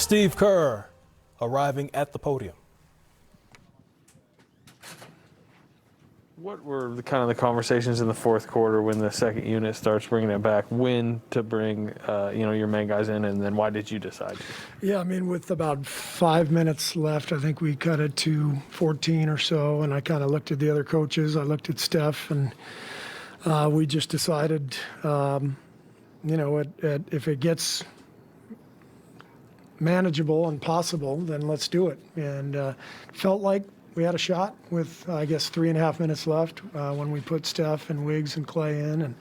Steve Kerr arriving at the podium. What were the conversations in the fourth quarter when the second unit starts bringing it back? When to bring your main guys in, and then why did you decide? Yeah, I mean, with about 5 minutes left, I think we cut it to 14 or so, and I kind of looked at the other coaches. I looked at Steph, and we just decided, if it gets manageable and possible, then let's do it. And felt like we had a shot with, 3.5 minutes left when we put Steph and Wiggs and Clay in. And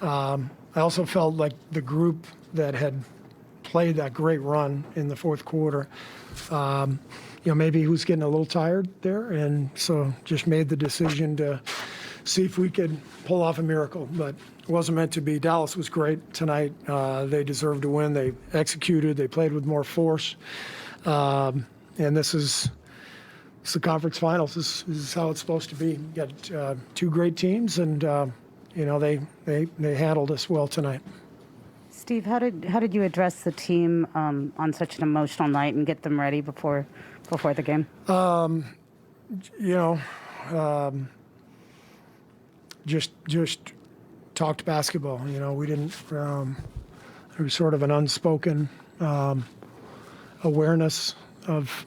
I also felt like the group that had played that great run in the fourth quarter, maybe he was getting a little tired there. And so just made the decision to see if we could pull off a miracle. But it wasn't meant to be. Dallas was great tonight. They deserved to win. They executed. They played with more force. And this is the conference finals. This is how it's supposed to be. You got two great teams, and they handled us well tonight. Steve, how did you address the team on such an emotional night and get them ready before the game? Just talked basketball. We didn't. There was sort of an unspoken awareness of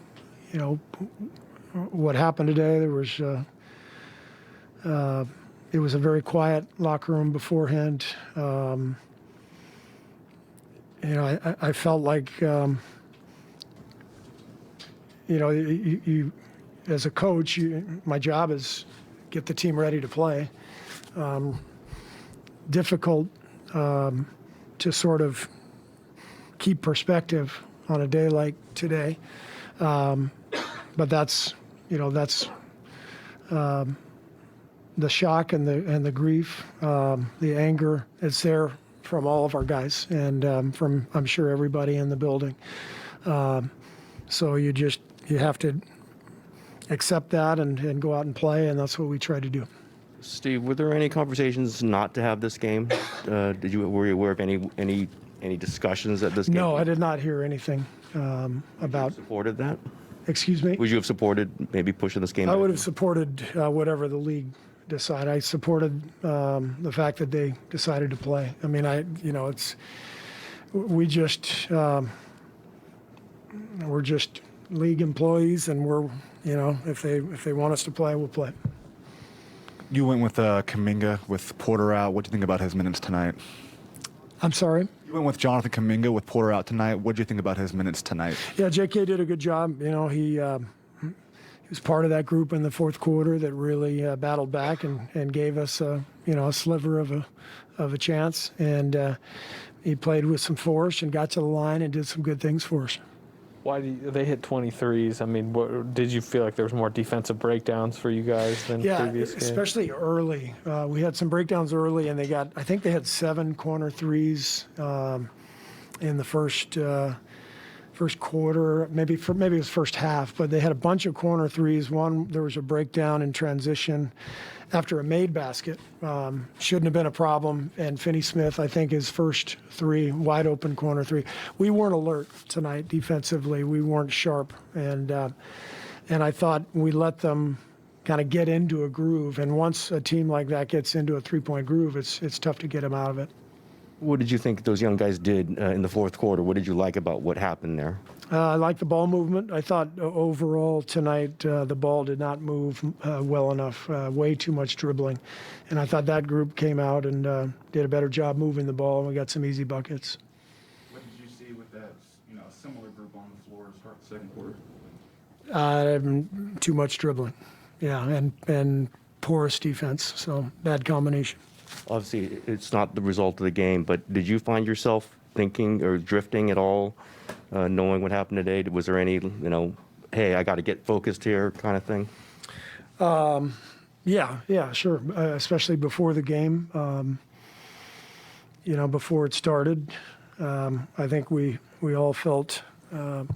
what happened today. There was it was a very quiet locker room beforehand. I felt like you as a coach, my job is get the team ready to play. Difficult to sort of keep perspective on a day like today, but that's the shock and the grief, the anger. It's there from all of our guys and from, I'm sure, everybody in the building. So you have to accept that and go out and play, and that's what we try to do. Steve, were there any conversations not to have this game? Were you aware of any discussions at this game? No, I did not hear anything about. Supported that? Excuse me? Would you have supported maybe pushing this game? I would have supported whatever the league decided. I supported the fact that they decided to play. I mean, we're just league employees, and we're, if they want us to play, we'll play. You went with Kuminga with Porter out. What do you think about his minutes tonight? I'm sorry? You went with Jonathan Kuminga with Porter out tonight. What do you think about his minutes tonight? Yeah, JK did a good job. He was part of that group in the fourth quarter that really battled back and gave us a sliver of a chance. And he played with some force and got to the line and did some good things for us. Why they hit 23s? I mean, did you feel like there was more defensive breakdowns for you guys than previous games? Especially early. We had some breakdowns early, and I think they had 7 corner threes in the first quarter. Maybe it was first half, but they had a bunch of corner threes. There was a breakdown in transition after a made basket. Shouldn't have been a problem. And Finney-Smith, I think, his first three, wide open corner three. We weren't alert tonight defensively. We weren't sharp. And I thought we let them kind of get into a groove. And once a team like that gets into a three-point groove, it's tough to get them out of it. What did you think those young guys did in the fourth quarter? What did you like about what happened there? I like the ball movement. I thought overall tonight the ball did not move well enough, way too much dribbling. And I thought that group came out and did a better job moving the ball, and we got some easy buckets. What did you see with that similar group on the floor to start the second quarter? Too much dribbling, yeah, and porous defense, so bad combination. Obviously, it's not the result of the game, but did you find yourself thinking or drifting at all, knowing what happened today? Was there any, hey, I got to get focused here kind of thing? Yeah, sure. Especially before the game, before it started, I think we all felt the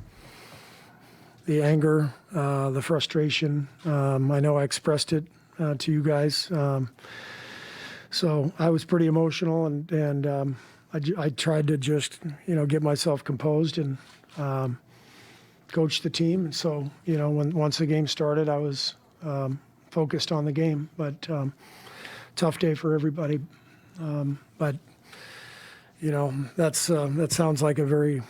anger, the frustration. I know I expressed it to you guys. So I was pretty emotional, and I tried to just, get myself composed and coached the team. And so, once the game started, I was focused on the game. But tough day for everybody. But that sounds like a very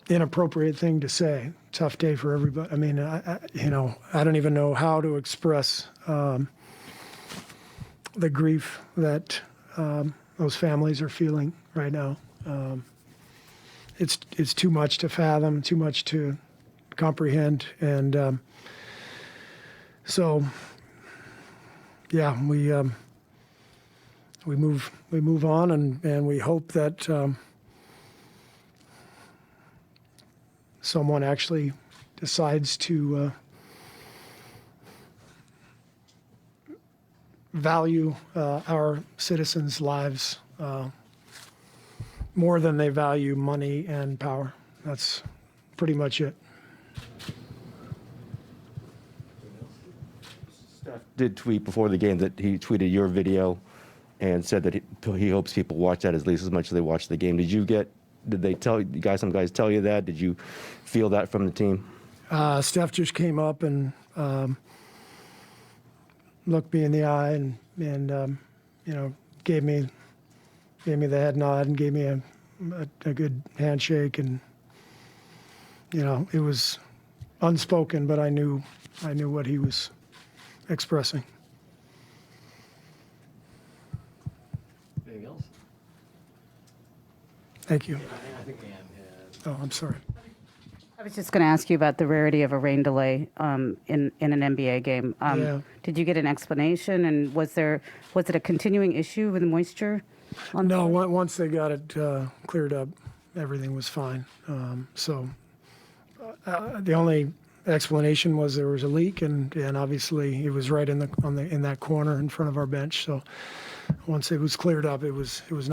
inappropriate thing to say. Tough day for everybody. I mean, I don't even know how to express the grief that those families are feeling right now. It's too much to fathom, too much to comprehend, and so yeah, we move on, and we hope that someone actually decides to value our citizens' lives more than they value money and power. That's pretty much it. Steph did tweet before the game that he tweeted your video and said that he hopes people watch that at least as much as they watch the game. Did they tell you guys? Some guys tell you that? Did you feel that from the team? Steph just came up and looked me in the eye and gave me the head nod and gave me a good handshake, and it was unspoken, but I knew what he was expressing. Anything else? Thank you. I think Ann had. Oh, I'm sorry. I was just going to ask you about the rarity of a rain delay in an NBA game. Yeah. Did you get an explanation, and was it a continuing issue with moisture? No, once they got it cleared up, everything was fine. So the only explanation was there was a leak, and obviously it was right in that corner in front of our bench. So once it was cleared up, it was